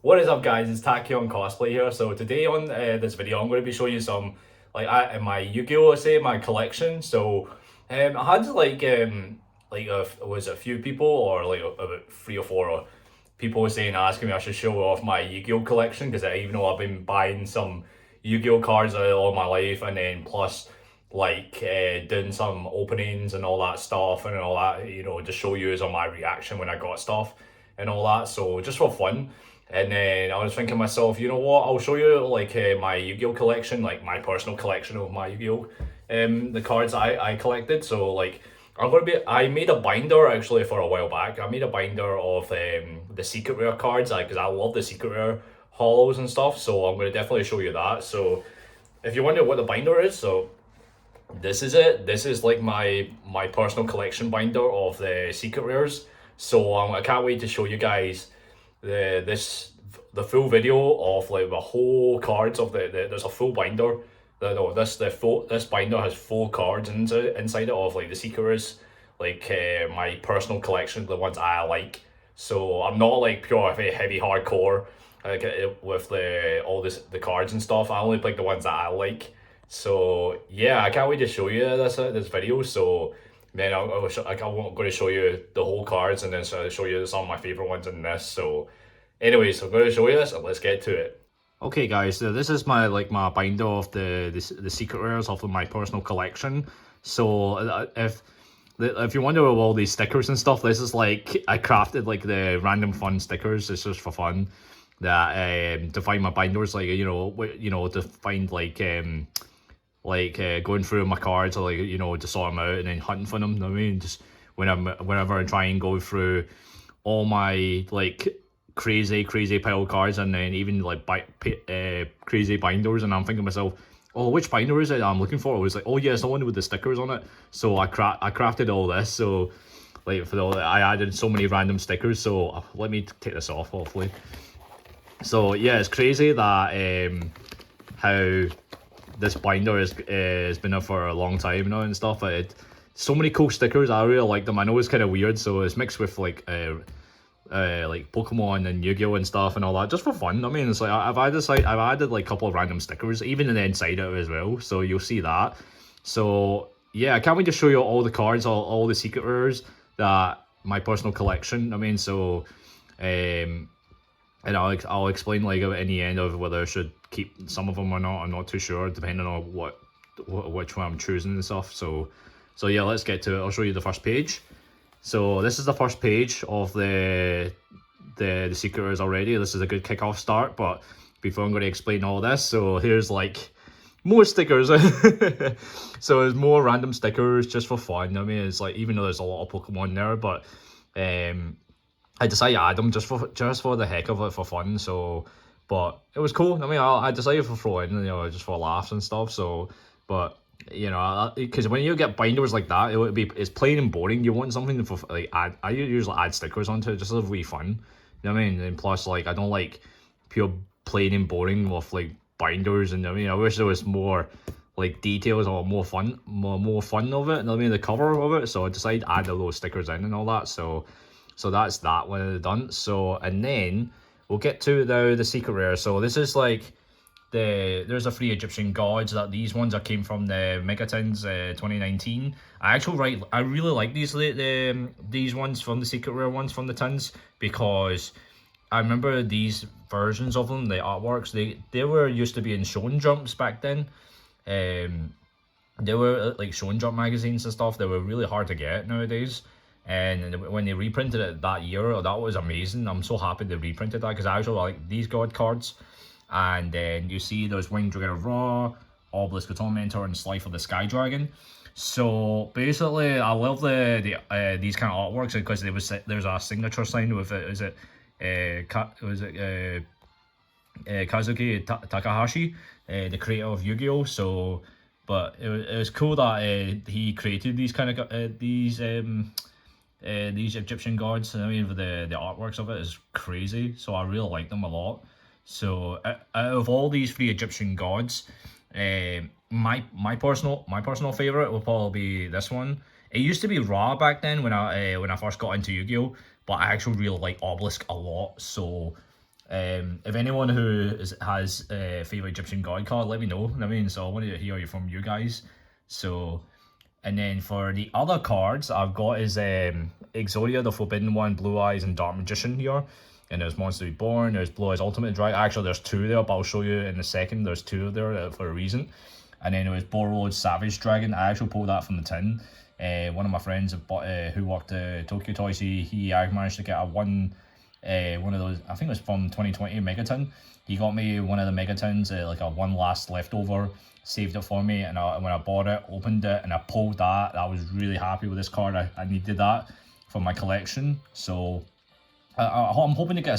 What is up, guys? It's Taki on Cosplay here. So today on this video, I'm going to be showing you some in my Yu-Gi-Oh, my collection. So I had was a few people or about 3 or 4 people saying asking me I should show off my Yu-Gi-Oh collection because even though I've been buying some Yu-Gi-Oh cards all my life, and then plus doing some openings and all that stuff and all that, just show you on my reaction when I got stuff and all that. So just for fun. And then I was thinking to myself, you know what? I'll show you my Yu-Gi-Oh collection, like my personal collection of my Yu-Gi-Oh, the cards I collected. So I made a binder actually for a while back. I made a binder of the secret rare cards because I love the secret rare hollows and stuff. So I'm gonna definitely show you that. So if you wonder what the binder is, so this is it. This is like my personal collection binder of the secret rares. So I can't wait to show you guys the full video of like the whole cards of there's a full binder. No, this binder has full cards inside it of like the secrets, my personal collection, the ones I like. So I'm not like pure heavy hardcore with the cards and stuff. I only pick the ones that I like. So yeah, I can't wait to show you this video. So man, I'm going to show you the whole cards and then show you some of my favorite ones in this. So anyways, I'm going to show you this and let's get to it. Okay, guys, so this is my binder of the secret rares of my personal collection. So if you wonder about all these stickers and stuff, this is like I crafted like the random fun stickers. It's just for fun that to find my binders, to find going through my cards or to sort them out and then hunting for them. You know what I mean, just whenever I try and go through all my crazy pile cards and then even crazy binders, and I'm thinking to myself, oh, which binder is it I'm looking for? It was like, oh yeah, it's the one with the stickers on it. So I crafted all this. So I added so many random stickers. So let me take this off hopefully. So yeah, it's crazy that how this binder has been there for a long time now and stuff. So many cool stickers. I really like them. I know it's kind of weird, so it's mixed with like Pokemon and Yu-Gi-Oh and stuff and all that, just for fun. I mean, it's like I've added like a couple of random stickers, even in the inside of it as well. So you'll see that. So yeah, I can't wait to show you all the cards, all the secret rares that my personal collection. I mean, so and I'll explain in the end of whether I should keep some of them or not. I'm not too sure, depending on which one I'm choosing and stuff. So yeah, let's get to it. I'll show you the first page. So this is the first page of the secret rares already. This is a good kickoff start. But before I'm going to explain all this, so here's more stickers. So there's more random stickers just for fun. I mean, it's even though there's a lot of Pokemon there, but I decided to add them just for the heck of it, for fun. So, but it was cool. I mean, I decided to throw in, just for laughs and stuff. So, but because when you get binders like that, it's plain and boring. You want something for add. I usually add stickers onto it just to be fun. You know what I mean? And plus, I don't like pure plain and boring with binders. And I wish there was more details or more fun of it. You know what I mean? The cover of it. So I decided to add all those stickers in and all that. So that's that one done. So and then we'll get to the secret rare. So this is there's a 3 Egyptian gods. That these ones came from the Megatins 2019. I really like these ones from the secret rare ones from the tins, because I remember these versions of them, the artworks, they were used to be in Shonen Jumps back then. They were like Shonen Jump magazines and stuff. They were really hard to get nowadays. And when they reprinted it that year, that was amazing. I'm so happy they reprinted that, because I actually like these god cards. And then you see there's Winged Dragon of Ra, Obelisk the Tormentor, and Slifer the Sky Dragon. So basically, I love these kind of artworks because there's a signature sign with it. Kazuki Takahashi, the creator of Yu-Gi-Oh. So, but it was cool that he created these kind of these Egyptian gods. I mean, the artworks of it is crazy. So I really like them a lot. So out of all these 3 Egyptian gods, my personal favorite will probably be this one. It used to be Ra back then when I first got into Yu-Gi-Oh, but I actually really like Obelisk a lot. So If anyone who has a favourite Egyptian god card, let me know. I mean, so I want to hear from you guys. So, and then for the other cards I've got is Exodia, the Forbidden One, Blue Eyes, and Dark Magician here. And there's Monster Reborn, there's Blue Eyes Ultimate Dragon. Actually, there's two there, but I'll show you in a second. There's two there for a reason. And then it was Borrowed Savage Dragon. I actually pulled that from the tin. One of my friends who worked at Tokyo Toys, he managed to get one of those, I think it was from 2020 Megaton. He got me one of the Megatons, like a one last leftover, saved it for me, and when I bought it, opened it, and I pulled that. I was really happy with this card. I needed that for my collection, so I'm hoping to get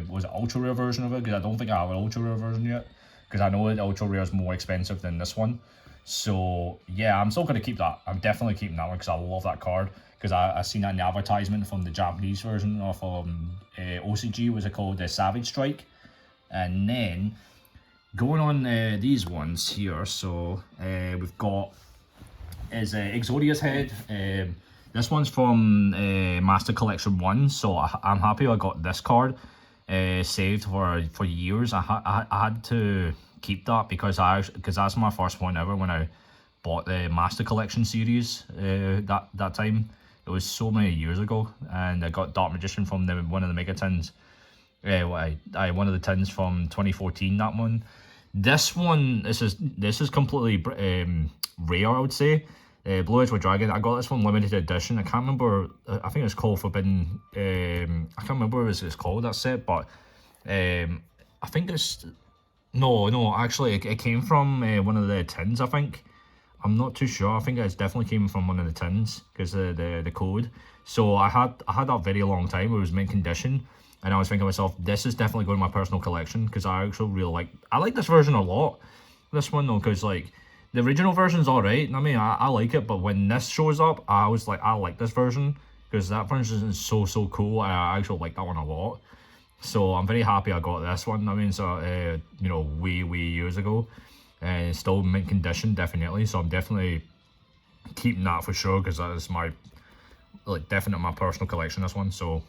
was it ultra rare version of it, because I don't think I have an ultra rare version yet, because I know the ultra rare is more expensive than this one. So yeah, I'm still going to keep that. I'm definitely keeping that one because I love that card, because I seen that in the advertisement from the Japanese version of OCG, was it called the Savage Strike. And then going on these ones here, so we've got is Exodia's Head. This one's from Master Collection 1, so I'm happy I got this card saved for years. I had to keep that because that's my first one ever when I bought the Master Collection series. That time, it was so many years ago, and I got Dark Magician from one of the Mega Tins. One of the tins from 2014. That one. This one, this is completely rare, I would say. Blue Eyes with Dragon. I got this one limited edition. I can't remember. I think it's called Forbidden. I can't remember what it's called, that set, but I think it's no. Actually, it came from one of the tins. I think. I'm not too sure. I think it definitely came from one of the tins because the code. So I had that very long time. It was mint condition. And I was thinking to myself, this is definitely going to my personal collection, because I actually really like this version a lot. This one though, because like the original version's alright. I mean, I like it, but when this shows up, I was like, I like this version, because that version is so cool. I actually like that one a lot. So I'm very happy I got this one. I mean, so you know, way years ago, and still mint condition definitely. So I'm definitely keeping that for sure, because that is my definitely my personal collection. This one, so.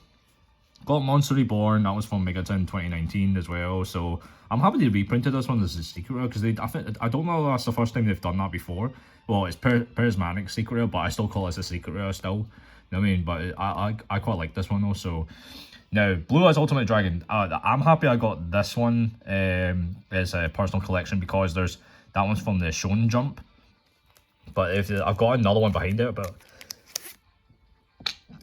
Got Monster Reborn, that was from Megaton 2019 as well, so I'm happy they reprinted this one as a secret rare, because I don't know if that's the first time they've done that before. Well, it's Prismatic secret rare, but I still call it a secret rare still. You know what I mean? But I quite like this one though. So now, Blue Eyes Ultimate Dragon, I'm happy I got this one as a personal collection, because that one's from the Shonen Jump. But if I've got another one behind it, but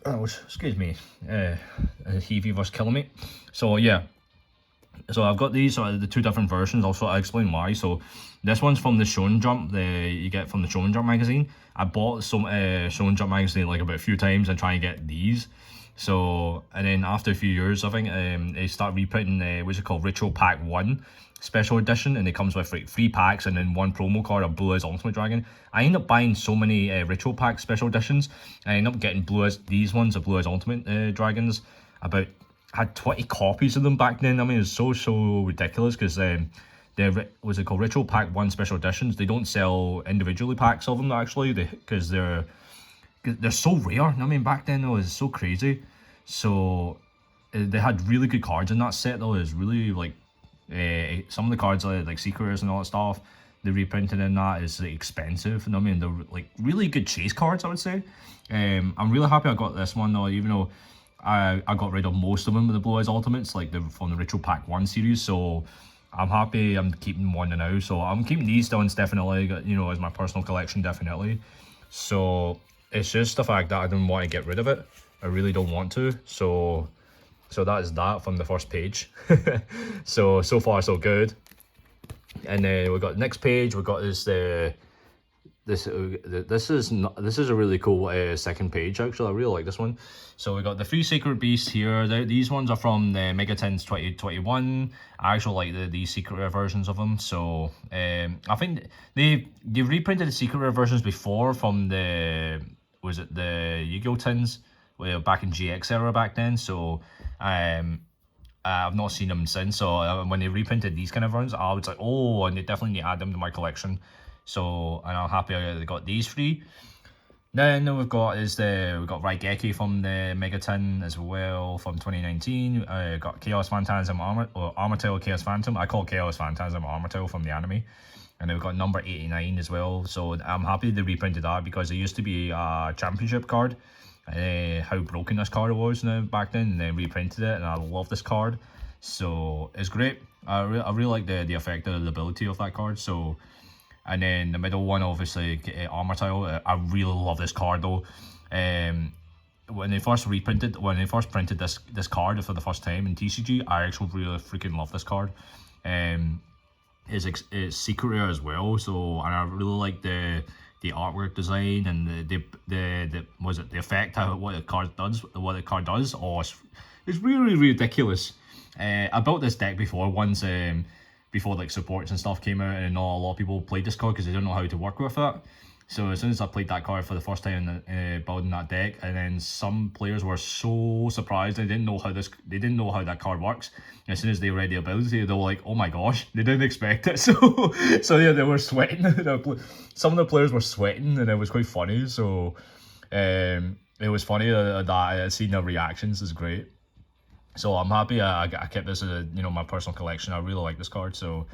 oh, excuse me, heavy was killing me. So yeah, so I've got these, the two different versions. Also, I'll explain why. So this one's from the Shonen Jump, you get from the Shonen Jump magazine. I bought some Shonen Jump magazine like about a few times and try and get these. So, and then after a few years, I think they start reprinting what's it called, Ritual Pack 1 special edition, and it comes with like 3 packs and then 1 promo card of Blue Eyes Ultimate Dragon. I end up buying so many Ritual Pack special editions. I end up getting these ones of Blue Eyes Ultimate Dragons. I had 20 copies of them back then. I mean, it's so ridiculous, because what's it called, Ritual Pack 1 special editions, they don't sell individually packs of them actually, because they're so rare. I mean, back then it was so crazy. So they had really good cards in that set though. It's really like some of the cards like secret rares and all that stuff they reprinted in that is like, expensive. You know what I mean? They're like really good chase cards, I would say. I'm really happy I got this one though, even though I got rid of most of them with the Blue Eyes Ultimates, like from the Ritual Pack 1 series. So I'm happy I'm keeping one now. So I'm keeping these ones definitely, you know, as my personal collection definitely. So it's just the fact that I didn't want to get rid of it. I really don't want to. So that is that from the first page. so far so good. And then we got next page. We got this this is a really cool second page actually. I really like this one. So we got the 3 Sacred Beasts here. These ones are from the Megatins 2021. I actually like these secret rare versions of them. So I think they've reprinted the secret rare versions before from the YuGiOh tins back in GX era back then. So I've not seen them since. So when they reprinted these kind of runs, I was like, oh, and they definitely need to add them to my collection. So, and I'm happy I got these 3. Then we've got Raigeki from the Mega Tin as well from 2019. Got Chaos Phantasm Armortail Chaos Phantom. I call Chaos Phantasm Armortail from the anime. And then we've got number 89 as well. So I'm happy they reprinted that because it used to be a championship card. How broken this card was now back then, and then reprinted it, and I love this card. So it's great. I really like the effect of the ability of that card. So, and then the middle one, obviously, Armortail. I really love this card though. When they first printed this card for the first time in TCG, I actually really freaking love this card. It's secret rare as well, so, and I really like the artwork design and the effect, what the card does. Oh, it's really ridiculous. I built this deck before once, before like supports and stuff came out, and not a lot of people played this card because they didn't know how to work with it. So as soon as I played that card for the first time building that deck, and then some players were so surprised they didn't know how that card works. And as soon as they read the ability, they were like, "Oh my gosh!" They didn't expect it. So yeah, they were sweating. Some of the players were sweating, and it was quite funny. So it was funny that I seen their reactions. Is great. So I'm happy I kept this as my personal collection. I really like this card. So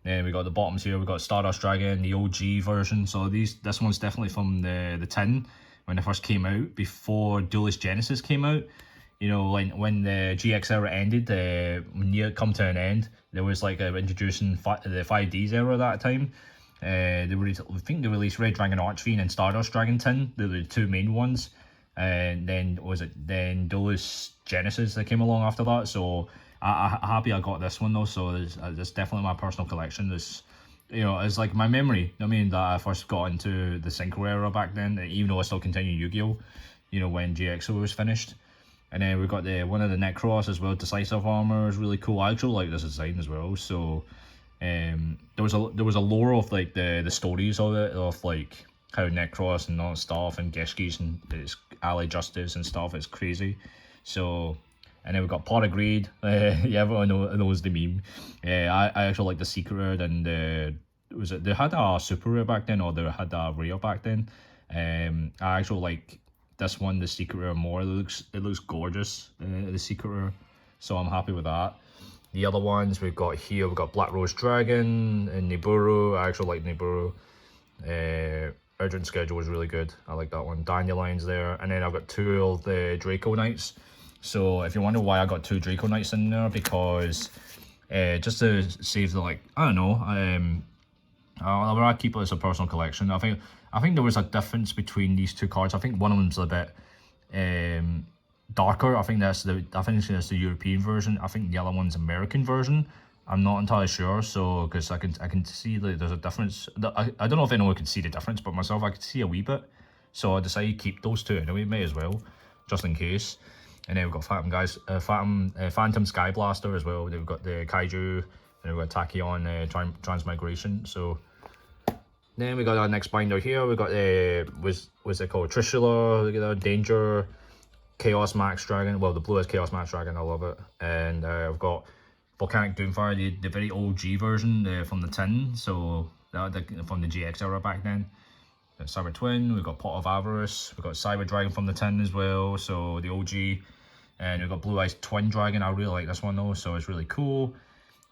then we got the bottoms here. We got Stardust Dragon, the OG version. So this one's definitely from the tin when it first came out, before Duelist Genesis came out. When the GX era ended, near come to an end, there was like introducing the 5Ds era at that time. I think they released Red Dragon Archfiend and Stardust Dragon tin. They were the two main ones. And then Duelist Genesis that came along after that. So I'm happy I got this one though. So it's definitely my personal collection. It's like my memory. I mean, that I first got into the Synchro era back then, even though I still continue Yu-Gi-Oh, when GXO was finished. And then we got one of the Necros as well. Decisive Armor is really cool. I actually like this design as well. So there was a lore of like the stories of it, of like how Necros and all that stuff, and Geshkis and its ally Justice and stuff. It's crazy. So, and then we got Pot of Greed. Yeah, everyone knows the meme. I actually like the secret rare, and they had a super rare back then, or they had a rare back then. I actually like this one, the secret rare, more. It looks gorgeous, the secret rare. So I'm happy with that. The other ones we've got here, we've got Black Rose Dragon and Nibiru. I actually like Nibiru. Urgent Schedule is really good. I like that one. Dandelion's there. And then I've got two of the Draco Knights. So if you wonder why I got two Draco Knights in there, because just to save the, like, I don't know, I'll keep it as a personal collection. I think there was a difference between these two cards. I think one of them's a bit darker. I think that's the European version. I think the other one's American version. I'm not entirely sure, so because I can see that there's a difference. I don't know if anyone can see the difference, but myself, I could see a wee bit. So I decided to keep those two anyway, may as well, just in case. And then we've got Phantom Sky Blaster as well. Then we've got the Kaiju, and we've got Tachyon Transmigration. So then we got our next binder here. We got what's it called? Trishula. Look at that, Danger, Chaos Max Dragon. Well, the blue is Chaos Max Dragon. I love it. And we've got Volcanic Doomfire, the very OG version from the tin, so from the GX era back then. Cyber Twin, we've got Pot of Avarice, we've got Cyber Dragon from the tin as well, so the OG. And we've got Blue Eyes Twin Dragon. I really like this one though, so it's really cool.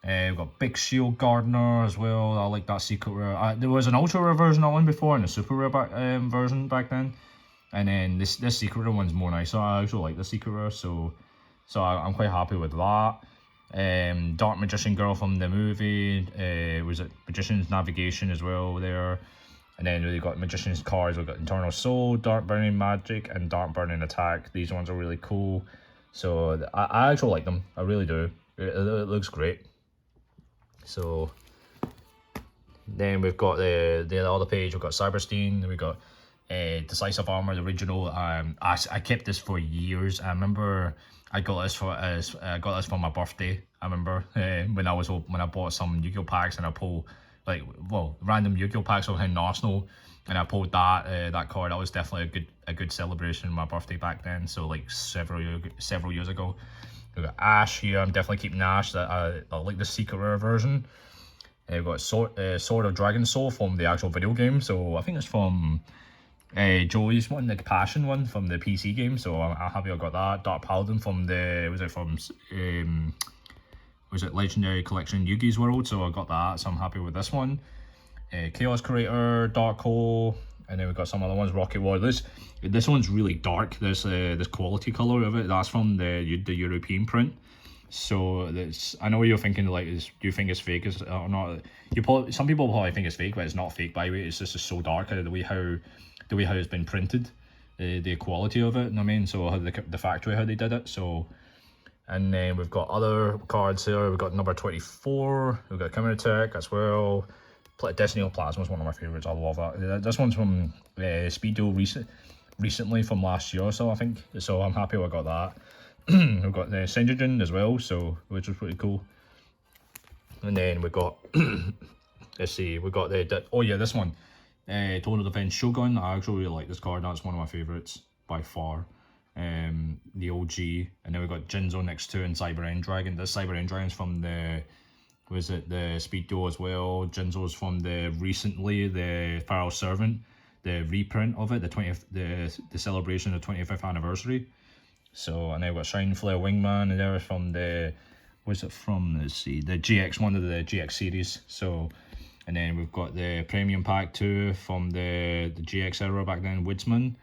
We've got Big Shield Gardener as well. I like that secret rare. There was an ultra rare version of one before and a super rare version back then. And then this secret rare one's more nice. So I actually like the secret rare, so I'm quite happy with that. Dark Magician Girl from the movie. Was it Magician's Navigation as well there. And then we've got Magician's cards. We've got Eternal Soul, Dark Burning Magic, and Dark Burning Attack. These ones are really cool. So I actually like them. I really do. It looks great. So then we've got the other page. We've got Cyberstein. We've got Decisive Armor, the original. I kept this for years. I remember I got this for my birthday. I remember when I bought some Yu-Gi-Oh packs, and I pulled random Yu-Gi-Oh packs of Arsenal, and I pulled that card. That was definitely a good celebration of my birthday back then. So like several years ago. We've got Ash here. I'm definitely keeping Ash. I like the secret rare version. We've got Sword of Dragon Soul from the actual video game. So I think it's from Joey's one, the Passion one from the PC game, so I'm happy I got that. Dark Paladin from the, was it Legendary Collection Yugi's World, so I got that, so I'm happy with this one. Chaos Creator, Dark Hole, and then we've got some other ones, Rocket War. This one's really dark, this quality colour of it, that's from the European print. So that's, I know you're thinking like, do you think it's fake or not? Some people probably think it's fake, but it's not fake by the way. It's just so dark the way how it's been printed, the quality of it. You know what I mean? So how the factory, how they did it. So, and then we've got other cards here. We've got number 24. We've got Chimera Tech as well. Destiny Plasma is one of my favorites. I love that. This one's from Speedo recently from last year, so I think. So I'm happy I got that. We've got the Syndragon as well, so which is pretty cool. And then we got let's see, we got this one, Total Defense Shogun. I actually really like this card. That's one of my favorites by far. The OG, and then we got Jinzo next to and Cyber End Dragon. This Cyber End Dragon's from the Speedo as well. Jinzo's from the Pharaoh Servant, the reprint of it, the celebration of the 25th anniversary. So, and then we've got Shine Flare Wingman, and there from the, let's see, the GX one of the GX series. So, and then we've got the Premium Pack 2 from the GX era back then, Woodsman.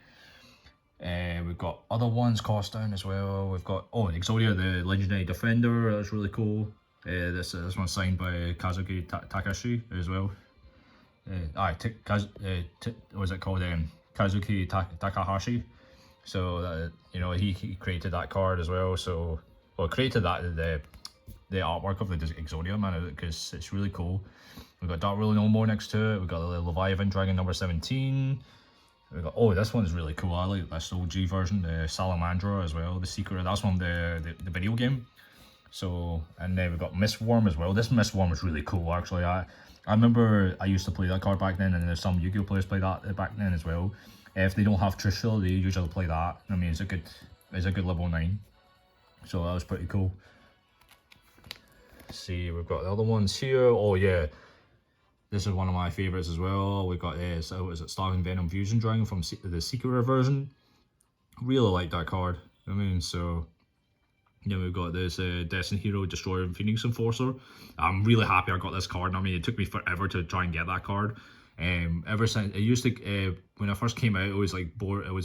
We've got other ones cost down as well. We've got, Exodia, the Legendary Defender, that's really cool. This one's signed by Kazuki Takashi as well. What's it called? Kazuki Takahashi. So he created that card as well. So created that the artwork of the Exodia, man, because it's really cool. We've got Dark Really No More next to it. We've got the Leviathan Dragon number 17. We've got this one's really cool. I like this OG version, the Salamandra as well. The Secret, that's from the video game. So, and then we've got Mistworm as well. This Mistworm is really cool actually. I remember I used to play that card back then, and there's some Yu-Gi-Oh players play that back then as well. If they don't have Trishul, they usually play that. I mean, it's a good level 9. So that was pretty cool. Let's see, we've got the other ones here. Oh yeah, this is one of my favorites as well. We got Starving Venom Fusion Dragon from the Secret version. Really like that card. I mean, so yeah, we've got this Destiny Hero Destroyer and Phoenix Enforcer. I'm really happy I got this card. I mean, it took me forever to try and get that card. Ever since it used to, when I first came out, it was like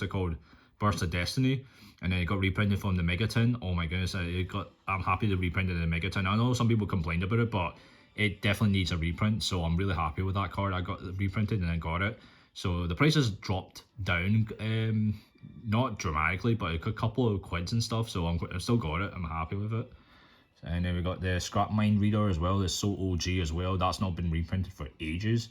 called Burst of Destiny, and then it got reprinted from the Megaton. Oh my goodness, I'm happy to reprint it in the Megaton. I know some people complained about it, but it definitely needs a reprint, so I'm really happy with that card. I got it reprinted and I got it. So the price has dropped down, not dramatically, but a couple of quids and stuff. So I've still got it. I'm happy with it. And then we got the Scrap Mind Reader as well. It's so OG as well. That's not been reprinted for ages.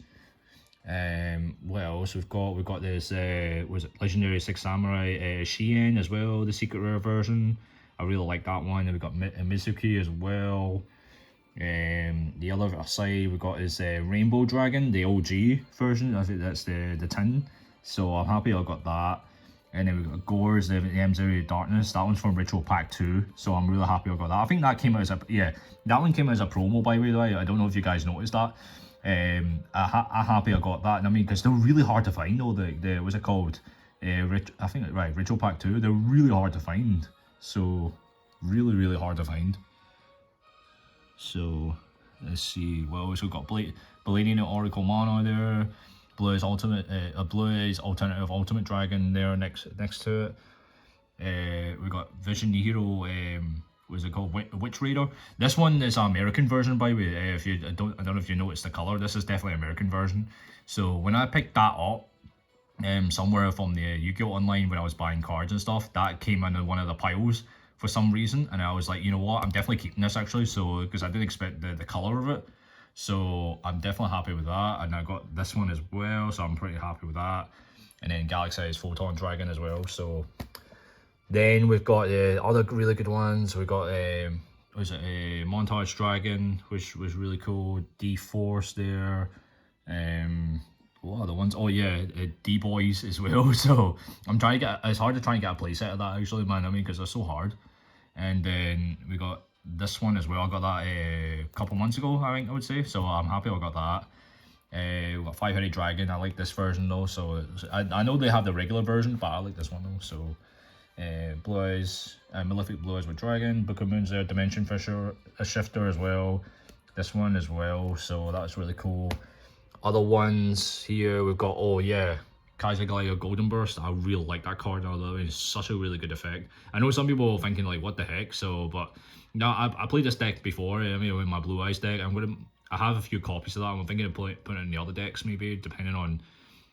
What else we've got this Legendary Six Samurai Shien as well, the Secret Rare version. I really like that one. And we've got Mizuki as well. The other side we've got is Rainbow Dragon, the OG version. I think that's the tin. So I'm happy I got that. And then we've got Gores, the M0 Darkness. That one's from Ritual Pack 2. So I'm really happy I got that. I think that came out as that one came out as a promo, by the way. I don't know if you guys noticed that. I'm happy I got that. And I mean, because they're really hard to find though. What's it called? I think Ritual Pack 2. They're really hard to find. So really hard to find. So let's see. Well, we've got Blading Oracle Mana there. Blue is alternative Ultimate Dragon there next to it. We got Vision Hero. What's it called? Witch Raider. This one is an American version, by the way. I don't know if you noticed the color. This is definitely an American version. So when I picked that up, somewhere from the YuGiOh Online when I was buying cards and stuff, that came in one of the piles for some reason, and I was like, you know what? I'm definitely keeping this actually. So because I didn't expect the color of it. So I'm definitely happy with that, and I got this one as well, so I'm pretty happy with that. And then Galaxy's Photon Dragon as well. So then we've got other really good ones. We got Montage Dragon, which was really cool. D-Force there. What are the ones? Oh yeah, D-Boys as well. So I'm trying to get. It's hard to try and get a playset of that actually, man. I mean, because they're so hard. And then we got this one as well. I got that a couple months ago, I think I would say. So I'm happy I got that. We've got 5-headed dragon. I like this version though, so I know they have the regular version, but I like this one though. So Blue Eyes, Malefic Blue Eyes with Dragon, Book of Moons there, Dimension Fisher, a Shifter as well. This one as well, so that's really cool. Other ones here, we've got, oh yeah, Kaiser Gladio Golden Burst. I really like that card, although it's such a really good effect. I know some people are thinking like, what the heck, so, but no, I played this deck before, I mean, with my Blue Eyes deck. I have a few copies of that. I'm thinking of putting it in the other decks maybe, depending on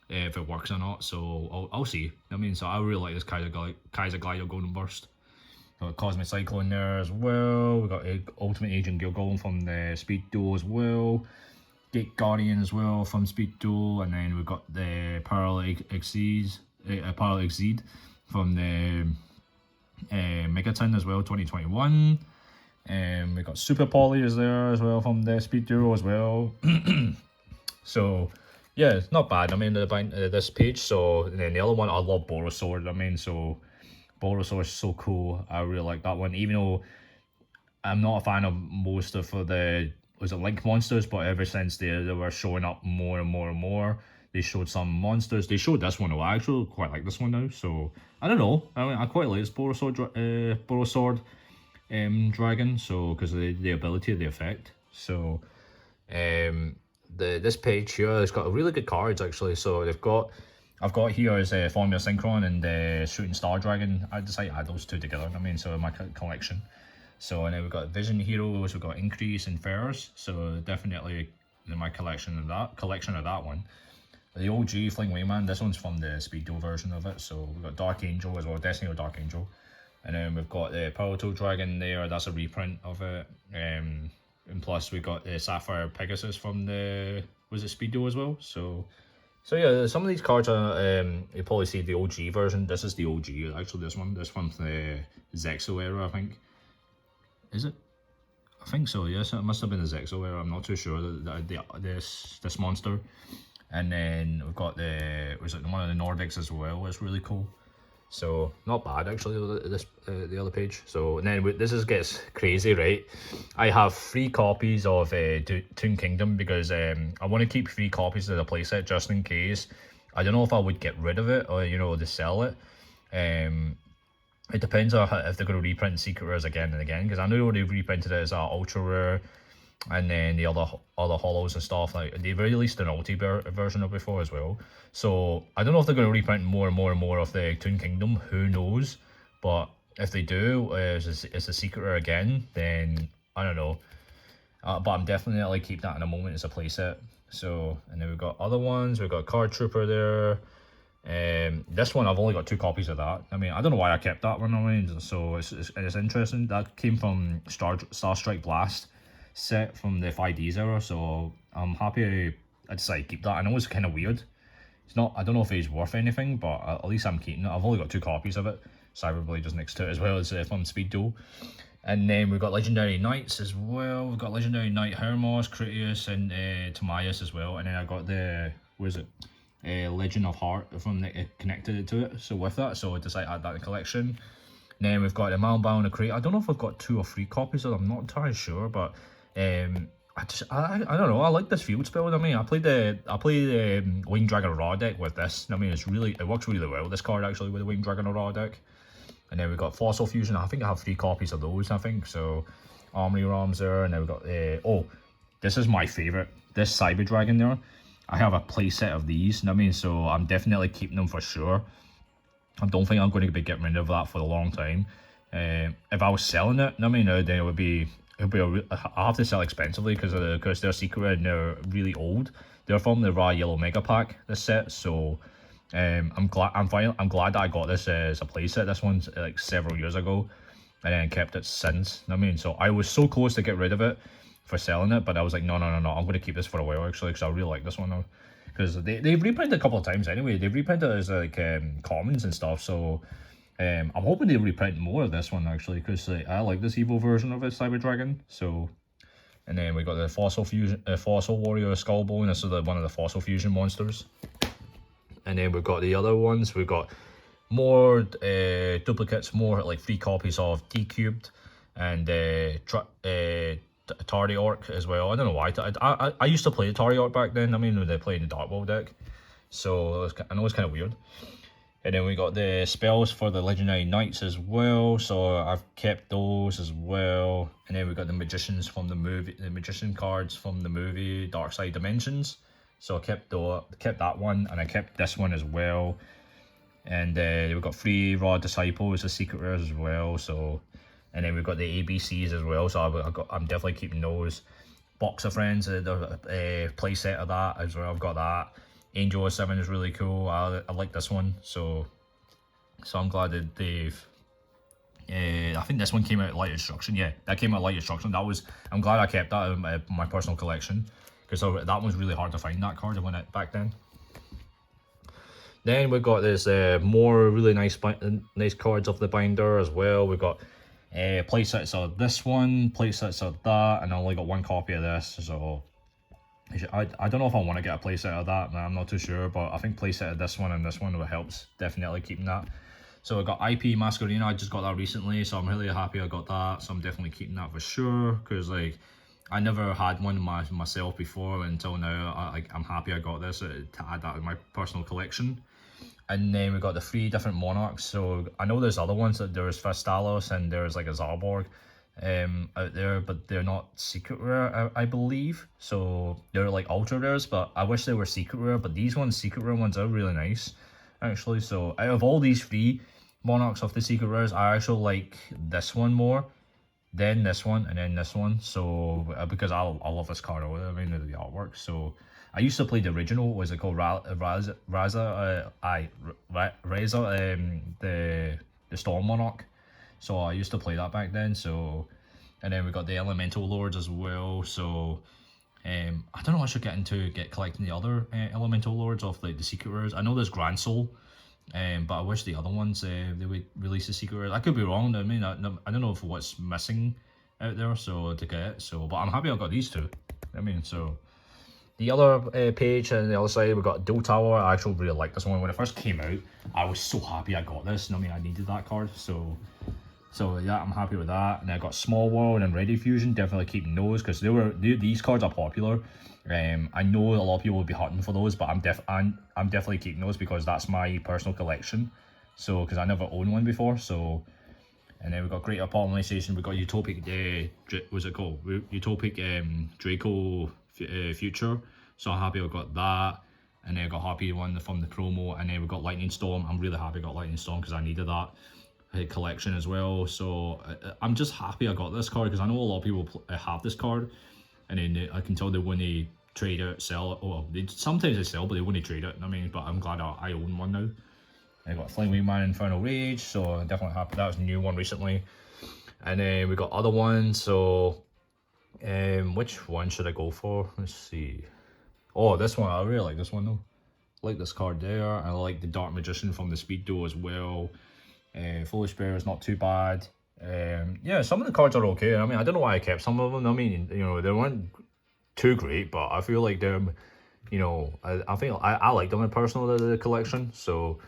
if it works or not, so I'll see. I mean, so I really like this Kaiser Gladio Golden Burst. Got Cosmic Cyclone there as well. We got Ultimate Agent Gilgolem from the Speed Duel as well. Gate Guardian as well from Speed Duel, and then we've got the Parallel Exceed from the Megaton as well, 2021. And we got Super Poly is there as well from the Speed Duel as well. So yeah, it's not bad. I mean, this page. So and then the other one, I love Borosword. I mean, so Borosword is so cool. I really like that one, even though I'm not a fan of most of the Link monsters, but ever since they were showing up more and more and more, they showed some monsters. They showed this one. Oh, I actually quite like this one now. So I don't know. I mean, I quite like this Borosword dragon. So because of the ability of the effect. So this page here has got really good cards actually. So I've got here is Formula Synchron and the Shooting Star Dragon. I decided to add those two together. I mean, so in my collection. So and then we've got Vision Heroes. We've got Increase and Fairs. So definitely in my collection of that one. The OG Fling Wayman. This one's from the Speed Duel version of it. So we've got Dark Angel as well, Destiny of Dark Angel. And then we've got the Powertool Dragon there. That's a reprint of it. And plus we got the Sapphire Pegasus from the Speed Duel as well. So yeah, some of these cards are you probably see the OG version. This is the OG actually. This one's the Zexo era, I think. Is it? I think so. Yes, it must have been the Zexo era. I'm not too sure. This monster, and then we've got one of the Nordics as well. It's really cool. So not bad actually. The other page. So and then this gets crazy, right? I have 3 copies of Toon Kingdom because I want to keep 3 copies of the playset just in case. I don't know if I would get rid of it or to sell it. It depends on if they're going to reprint Secret Rares again and again, because I know they've reprinted it as Ultra Rare, and then the other holos and stuff. Like they've released an ulti version of it before as well. So I don't know if they're going to reprint more and more and more of the Toon Kingdom. Who knows? But if they do, it's a Secret Rare again, then I don't know. But I'm definitely keep that in a moment as a playset. So and then we've got other ones. We've got Card Trooper there. This one I've only got 2 copies of that. I mean, I don't know why I kept that one. I mean, so it's interesting. That came from Starstrike Blast set from the 5Ds era. So I'm happy I decided to keep that. I know it's kind of weird. It's not. I don't know if it's worth anything, but at least I'm keeping it. I've only got 2 copies of it. Cyberblade is next to it as well as from Speed Duel. And then we've got Legendary Knights as well. We've got Legendary Knight Hermos, Critias, and Timaeus as well. And then I got the Legend of Heart from connected to it. So with that, so I decided to add that in the collection. And then we've got the Malbound Crate. I don't know if I've got 2 or 3 copies of it. I'm not entirely sure, but I don't know. I like this field spell. I mean, I played the Winged Dragon Raw deck with this. I mean, it works really well. This card actually with the Winged Dragon Raw deck. And then we've got Fossil Fusion. I think I have 3 copies of those. I think so. Armory Rams there, and then we've got this is my favorite. This Cyber Dragon there. I have a play set of these. I mean, so I'm definitely keeping them for sure. I don't think I'm going to be getting rid of that for a long time. If I was selling it, I mean, then I have to sell expensively because they're secret and they're really old. They're from the Raw Yellow Mega Pack. This set, so I'm glad that I got this as a playset. This one's like several years ago, and then kept it since. I mean, so I was so close to get rid of it for selling it, but I was like, no, I'm going to keep this for a while actually, because I really like this one now. Because they've reprinted a couple of times anyway. They've reprinted it as like commons and stuff. So I'm hoping they reprint more of this one actually, because I like this evil version of it, Cyber Dragon. So, and then we got the Fossil Warrior Skullbone. This is one of the Fossil Fusion monsters. And then we've got the other ones. We've got more duplicates, more like 3 copies of D Cubed and Tardy Orc as well. I don't know why. I used to play the Tardy Orc back then. I mean, when they played the Dark World deck. So I know it's kind of weird. And then we got the spells for the Legendary Knights as well. So I've kept those as well. And then we got the Magicians from the movie, the Magician cards from the movie Dark Side Dimensions. So I kept that one, and I kept this one as well. And we've got 3 Raw Disciples, the Secret Rares as well. So, and then we've got the ABCs as well. So I'm definitely keeping those. Box of Friends, the play set of that as well. I've got that. Angel of 7 is really cool. I like this one. So I'm glad that they've. I think this one came out Light Instruction. Yeah, that came out Light Instruction. I'm glad I kept that in my personal collection, because that was really hard to find, that card when back then. Then we've got this more really nice cards of the binder as well. We've got playsets of this one, playsets of that, and I only got 1 copy of this. So I don't know if I want to get a playset of that. I'm not too sure, but I think playset of this one and this one helps definitely keeping that. So I got IP Masquerena. I just got that recently, so I'm really happy I got that. So I'm definitely keeping that for sure, because like I never had one myself before until now. I'm happy I got this to add that to my personal collection. And then we got the 3 different monarchs. So I know there's other ones, that there's Fastalos and there's like a Zarborg out there, but they're not secret rare, I believe. So they're like ultra rares, but I wish they were secret rare. But these ones, secret rare ones, are really nice actually. So out of all these 3 monarchs of the secret rares, I actually like this one more, then this one, and then this one. So because I love this card. I mean, the artwork. So I used to play the original. Was it called Raza? The Storm Monarch. So I used to play that back then. So, and then we got the Elemental Lords as well. So I don't know. I should get collecting the other Elemental Lords of like the secret rares. I know there's Grand Soul, but I wish the other ones they would release the secret rares. I could be wrong. I mean, I don't know if what's missing out there. So to get so, but I'm happy I got these 2. I mean, so. The other page and the other side, we've got Dual Tower. I actually really like this one. When it first came out, I was so happy I got this. I mean, I needed that card. So yeah, I'm happy with that. And I got Small World and Ready Fusion. Definitely keeping those, because these cards are popular. I know a lot of people will be hunting for those, but I'm definitely keeping those, because that's my personal collection. So because I never owned one before. So, and then we've got Greater Polymerization. We've got Utopic. What's it called? Utopic Draco Future. So I'm happy I got that. And then I got happy one from the promo. And then we got Lightning Storm. I'm really happy I got Lightning Storm, because I needed that collection as well. So I'm just happy I got this card, because I know a lot of people have this card, and then I can tell they want to trade it, sell it. Well, sometimes they sell, but they want to trade it. I mean, but I'm glad I own one now. I got Flame Wingman Infernal Rage, so I'm definitely happy. That was a new one recently. And then we got other ones. So which one should I go for? Let's see. Oh, this one. I really like this one though. I like this card there. I like the Dark Magician from the Speed Duo as well. Foolish Bear is not too bad. Yeah, some of the cards are okay. I mean, I don't know why I kept some of them. I mean, you know, they weren't too great, but I feel like they're, you know, I think I like them in personal, the collection. So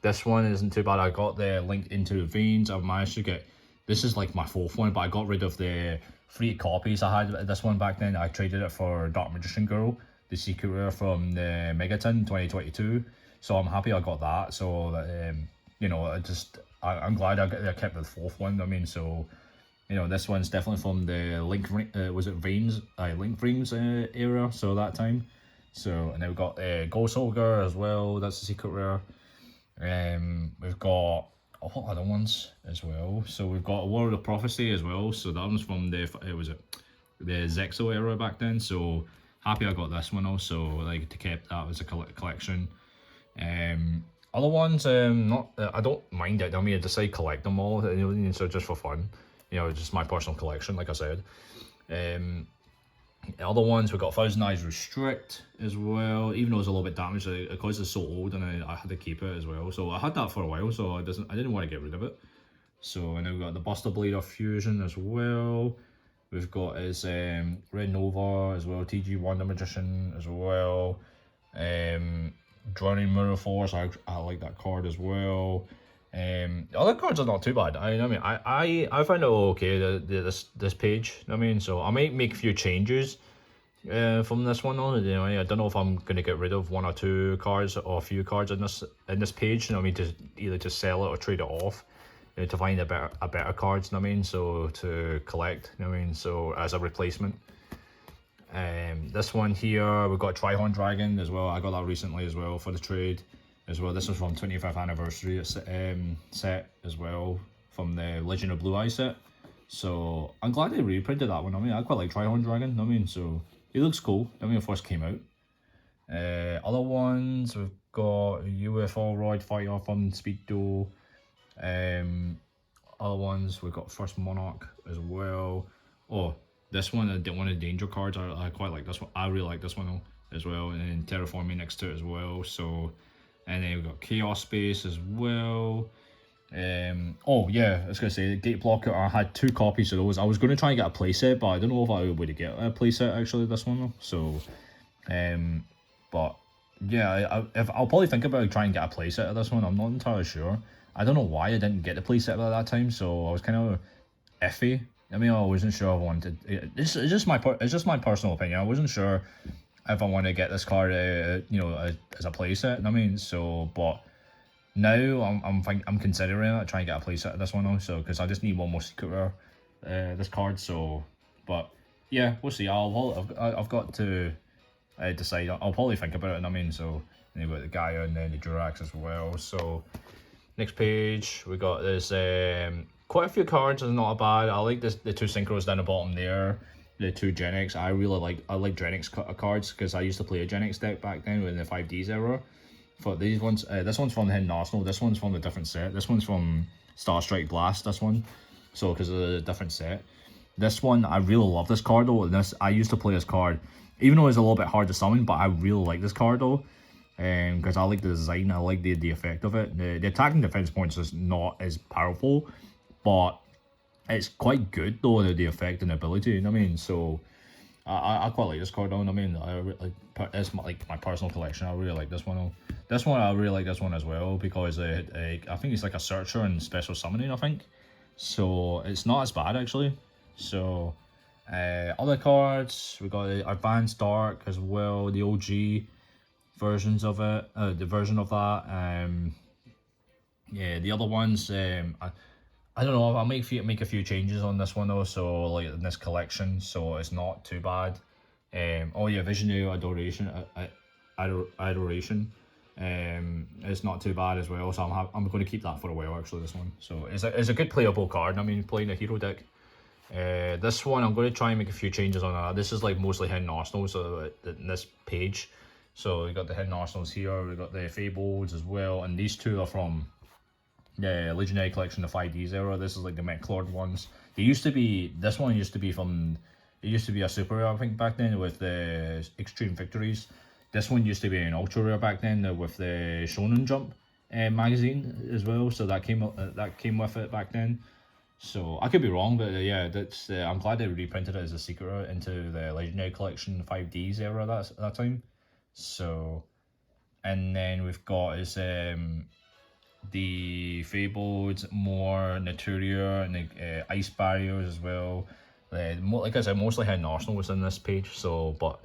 this one isn't too bad. I got the Link into the Veins. I've managed to get, this is like my 4th one, but I got rid of the 3 copies I had this one back then. I traded it for Dark Magician Girl, the secret rare from the Megaton 2022. So I'm happy I got that. So you know, I'm glad I kept the 4th one. I mean, so, you know, this one's definitely from the Link Rings era, so that time. So, and then we've got Ghost Soldier as well. That's a secret rare. We've got a lot other ones as well. So we've got a World of Prophecy as well. So that one's from the Zexo era back then. So happy I got this one also. Like, to keep that as a collection. Other ones, not I don't mind it. I mean, I decide collect them all. You know, so just for fun. You know, just my personal collection, like I said. Other ones, we've got Thousand Eyes Restrict as well. Even though it's a little bit damaged, because it's so old, and I had to keep it as well. So I had that for a while, so I didn't want to get rid of it. So, and then we've got the Buster Blader Fusion as well. We've got his Red Nova as well, TG Wonder Magician as well. Drowning Mirror Force, I like that card as well. The other cards are not too bad. I find it okay. This page. I mean, so I might make a few changes from this one on. You know, I don't know if I'm gonna get rid of one or two cards or a few cards in this page. You know, I mean, to either to sell it or trade it off. You know, to find a better cards. You know what I mean, so to collect. You know what I mean, so as a replacement. This one here, we've got Trihorn Dragon as well. I got that recently as well for the trade as well. This was from 25th anniversary set as well from the Legend of Blue Eye set. So I'm glad they reprinted that one. I mean, I quite like Trihorn Dragon. I mean, so he looks cool. I mean, it first came out. Other ones, we've got UFO Roid Fighter from Speedo. Other ones, we've got First Monarch as well. Oh, this one, one of the danger cards, I quite like this one. I really like this one as well. And then Terraforming next to it as well. So, and then we've got Chaos Space as well. Oh yeah, I was gonna say the Gate Blocker. I had 2 copies of those. I was gonna try and get a playset, but I don't know if I would able to get a playset actually. This one though. So, but yeah, I'll probably think about trying to get a playset of this one. I'm not entirely sure. I don't know why I didn't get the playset at that time, so I was kind of iffy. I mean, I wasn't sure if I wanted. It's just my personal opinion. I wasn't sure if I want to get this card, you know, as a playset. I mean, so but now I'm considering it, trying to get a playset of this one also, because I just need one more secret rare, this card. So, but yeah, we'll see. I've got to decide. I'll probably think about it. I mean, so and you've got the Gaia and then the Durax as well. So next page we got this. Quite a few cards is not bad. I like the 2 synchros down the bottom there, the 2 Gen X. I like Gen X cards because I used to play a Gen X deck back then in the 5Ds era. For these ones, this one's from the Hidden Arsenal. This one's from a different set. This one's from Star Strike Blast. This one, so because of the different set. This one, I really love this card though. And I used to play this card, even though it's a little bit hard to summon, but I really like this card though. Because I like the design, I like the effect of it. The attack and defense points is not as powerful, but it's quite good though, the effect and ability, you know what I mean? So I quite like this card though, I mean, it's my personal collection. I really like this one. This one, I really like this one as well, because I think it's like a searcher and special summoning, I think. So it's not as bad actually. So other cards, we got the Advanced Dark as well, the OG versions of it, the version of that. Yeah, the other ones, I don't know. I'll make a few changes on this one though. So like in this collection, so it's not too bad. Oh yeah, Visionary Adoration, Adoration. It's not too bad as well. So I'm going to keep that for a while actually. This one, so it's a good playable card. I mean, playing a hero deck. This one I'm going to try and make a few changes on that. This is like mostly Hidden Arsenal, so in this page. So we got the Hidden Arsenals here. We got the Fables as well, and these 2 are from the Legendary Collection, the 5Ds era. This is like the Mechlord ones. This one used to be from, it used to be a super rare, I think, back then with the Extreme Victories. This one used to be an ultra rare back then with the Shonen Jump magazine as well. So that came with it back then. So I could be wrong, but yeah, that's I'm glad they reprinted it as a secret rare into the Legendary Collection 5Ds era that time. So, and then we've got is the Fabled, more Naturia, and the Ice Barriers as well. Like I said, mostly Hidden Arsenal was in this page. So, but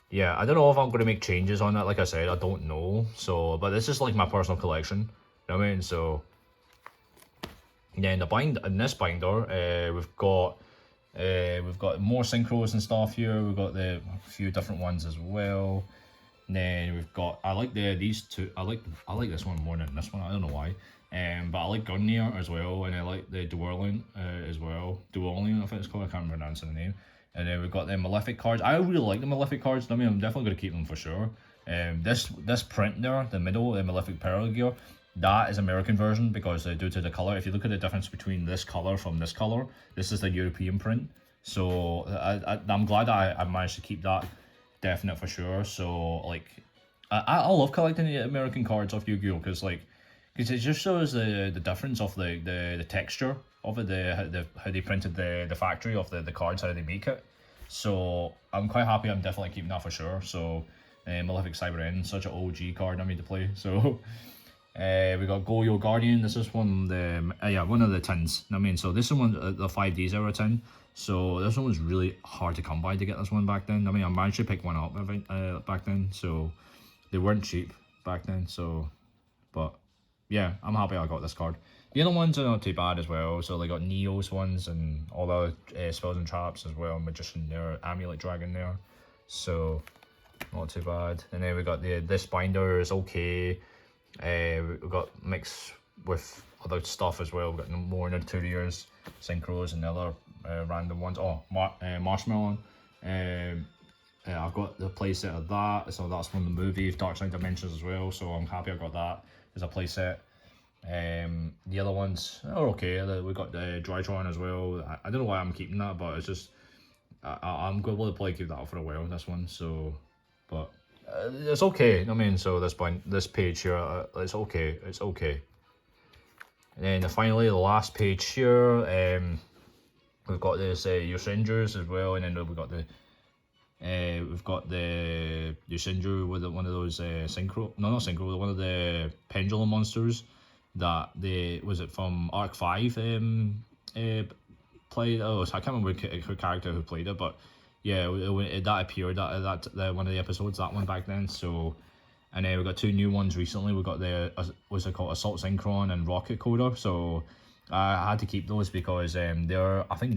yeah, I don't know if I'm going to make changes on that. Like I said, I don't know. So, but this is like my personal collection. You know what I mean? So, yeah, in this binder, we've got more synchros and stuff here. We've got a few different ones as well. And then we've got, I like these 2. I like this one more than this one. I don't know why. But I like Gungnir as well, and I like the Duerling as well. Duerling, I think it's called. I can't pronounce the name. And then we've got the Malefic cards. I really like the Malefic cards. I mean, I'm definitely going to keep them for sure. This print there, the middle, the Malefic Peril Gear, that is American version because due to the color. If you look at the difference between this color from this color, this is the European print. So I'm glad that I managed to keep that definite for sure. So like, I love collecting the American cards of Yu-Gi-Oh, because it just shows the difference of the texture of it, how they printed the factory of the cards, how they make it. So I'm quite happy. I'm definitely keeping that for sure. So Malefic Cyber End, such an OG card I made to play. So We got YuGiOh Guardian. This is one of the one of the tins. I mean, so this one the 5Ds era tin. So this one was really hard to come by to get this one back then. I mean, I managed to pick one up back then, so they weren't cheap back then. So, but yeah, I'm happy I got this card. The other ones are not too bad as well. So they got Neo's ones and all the spells and traps as well. Magician there, Amulet Dragon there. So not too bad. And then we got this binder is okay. We've got mixed with other stuff as well. We've got more Naturias, Synchros, and other random ones. Oh, Marshmallow. I've got the playset of that, so that's from the movie Dark Side Dimensions as well. So I'm happy I got that as a playset. The other ones are okay. We got the Drytron as well. I don't know why I'm keeping that, but it's just I'm going to probably keep that up for a while. This one, so but. It's okay. I mean, so this page here, it's okay. It's okay. And then finally, the last page here, we've got this Yosinders as well, and then we've got the Yosinder with one of those synchro. No, not synchro. One of the pendulum monsters that was it from Arc 5 played. Oh, so I can't remember her character who played it, but. Yeah, that appeared that one of the episodes, that one back then. So, and then we got two new ones recently. We got the what's it called, Assault Synchron and Rocket Coder. So I had to keep those because I think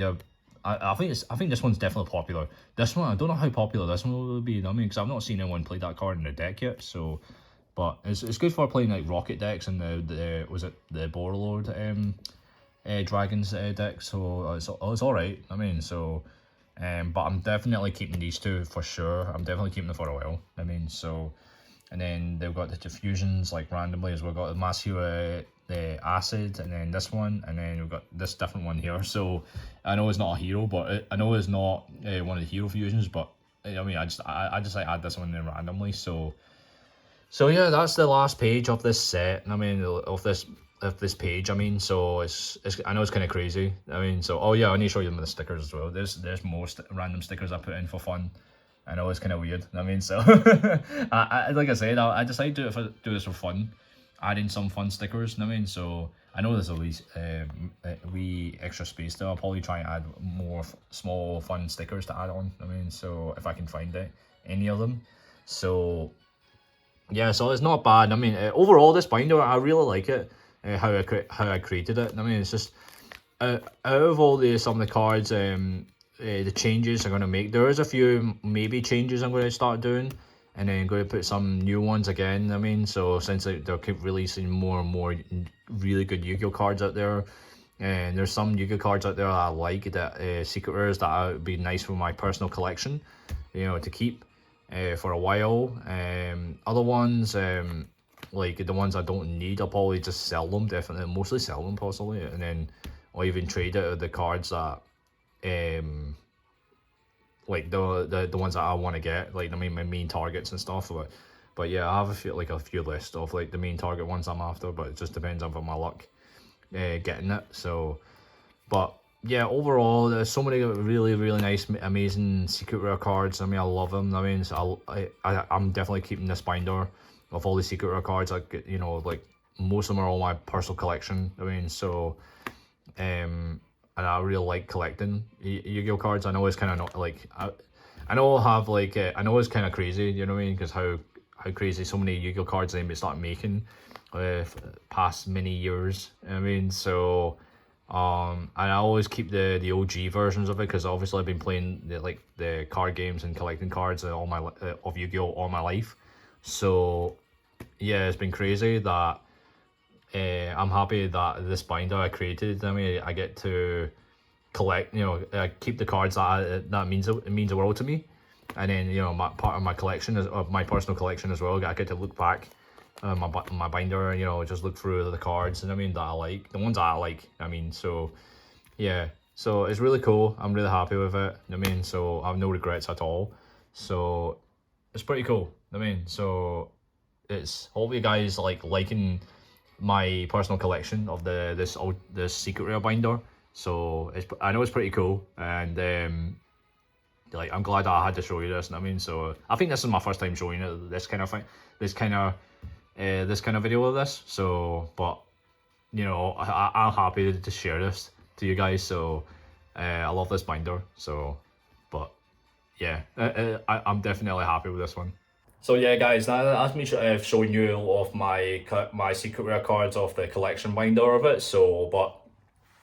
this one's definitely popular. This one I don't know how popular this one will be. I mean, because I've not seen anyone play that card in the deck yet. So, but it's good for playing like rocket decks and the was it the Borlord dragons deck. So it's all right. I mean, so. But I'm definitely keeping these two for sure. I'm definitely keeping them for a while. I mean, so, and then they've got the diffusions like randomly as well. We've got the Massive the Acid, and then this one, and then we've got this different one here. So I know it's not a hero, but I know it's not one of the hero fusions. But I mean, I just like add this one in randomly. So yeah, that's the last page of this set. I mean, of this page. I mean, so it's I know it's kind of crazy. I mean, so oh yeah, I need to show you the stickers as well. There's more random stickers I put in for fun. I know it's kind of weird. I mean, so I like I said, I decided to do this for fun, adding some fun stickers. I mean, so I know there's a wee extra space there. I'll probably try and add more small fun stickers to add on. I mean, so if I can find any of them. So yeah, so it's not bad. I mean, overall this binder I really like it. How I created it. I mean, it's just out of all some of the cards, the changes I'm going to make. There is a few maybe changes I'm going to start doing, and then I'm going to put some new ones again. I mean, so since they'll keep releasing more and more really good Yu-Gi-Oh cards out there, and there's some Yu-Gi-Oh cards out there that I like that secret rares that would be nice for my personal collection, you know, to keep for a while. Other ones. Like the ones I don't need, I'll probably just sell them, definitely, mostly sell them possibly, and then I'll even trade out of the cards that, like the ones that I want to get, like my main targets and stuff. But yeah, I have a few lists of like the main target ones I'm after, but it just depends on my luck getting it. So, but yeah, overall, there's so many really nice, amazing secret rare cards. I mean, I love them. I mean, so I'm definitely keeping this binder of all the secret rare cards. Like, you know, like most of them are all my personal collection. I mean, so and I really like collecting Yu-Gi-Oh cards. I know it's kind of not like I know I'll have like I know it's kind of crazy, you know what I mean, because how crazy so many Yu-Gi-Oh cards they start making past many years. I mean, so and I always keep the OG versions of it because obviously I've been playing the card games and collecting cards all my of Yu-Gi-Oh all my life. So yeah, it's been crazy that I'm happy that this binder I created. I mean, I get to collect, you know, keep the cards that means it means the world to me, and then, you know, part of my collection of my personal collection as well. I get to look back my binder, you know, just look through the cards, and I mean that I like the ones that I like. I mean, so yeah, so it's really cool. I'm really happy with it. I mean, so I have no regrets at all. So it's pretty cool. I mean, so it's hope you guys liking my personal collection of this secret rare binder. So I know it's pretty cool, and like I'm glad that I had to show you this. I mean, so I think this is my first time showing it, this kind of thing, this kind of this kind of video of this. So, but you know, I'm happy to share this to you guys. So, I love this binder. So, but yeah, I'm definitely happy with this one. So yeah, guys, that's me showing you all of my secret rare cards of the collection binder of it. So, but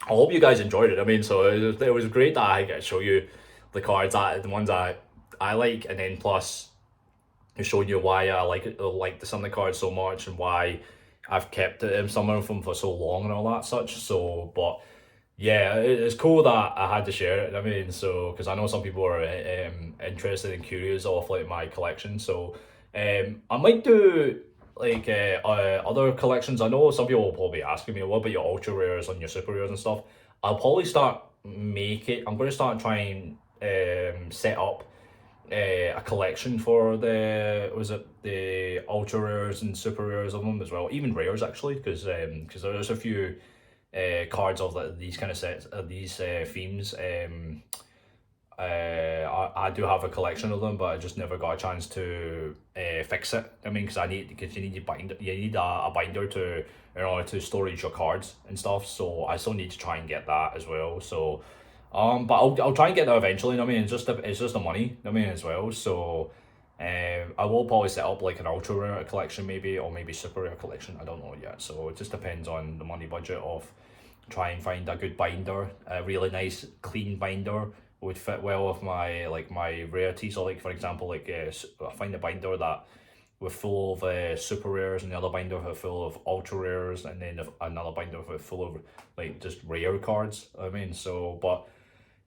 I hope you guys enjoyed it. I mean, so it was great that I get to show you the cards that the ones that I like, and then plus showing you why I like some of the cards so much and why I've kept some of them for so long and all that such. So, but yeah, it's cool that I had to share it. I mean, so because I know some people are interested and curious of like my collection. So, I might do like other collections. I know some people will probably be asking me, what about your ultra rares and your super rares and stuff? I'll probably start I'm going to start trying set up a collection for the ultra rares and super rares of them as well, even rares actually, because there's a few cards of these kind of sets, these themes. I do have a collection of them, but I just never got a chance to fix it. I mean, because you need a binder to in order to storage your cards and stuff. So I still need to try and get that as well. So, but I'll try and get that eventually. I mean, it's just the money. I mean, as well. So, I will probably set up like an ultra rare collection maybe, or maybe super rare collection. I don't know yet. So it just depends on the money budget of try and find a good binder, a really nice clean binder would fit well with my rarities. So like for example, I find a binder that with full of super rares, and the other binder with full of ultra rares, and then another binder with full of like just rare cards. I mean, so but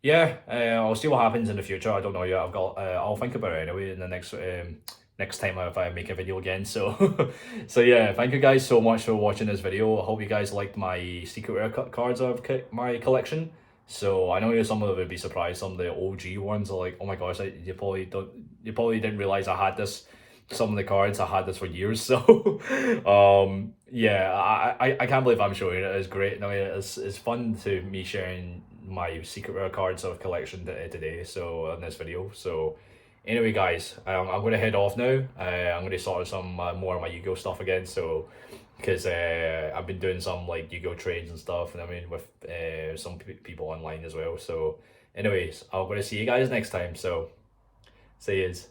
yeah, I'll see what happens in the future. I don't know yet. I'll think about it anyway in the next time if I make a video again. So so yeah, thank you guys so much for watching this video. I hope you guys liked my secret rare cards of my collection. So I know some of them would be surprised. Some of the OG ones are like, oh my gosh, you probably didn't realize I had this. Some of the cards I had this for years. So yeah, I can't believe I'm showing it. It's great. I mean, it's fun to me sharing my secret rare cards of collection today. So in this video. So anyway, guys, I'm gonna head off now. I'm gonna sort some more of my Yu-Gi-Oh stuff again. So because I've been doing some like Yu-Gi-Oh trades and stuff, and I mean with some people online as well. So anyways, I'm gonna see you guys next time. So see yous.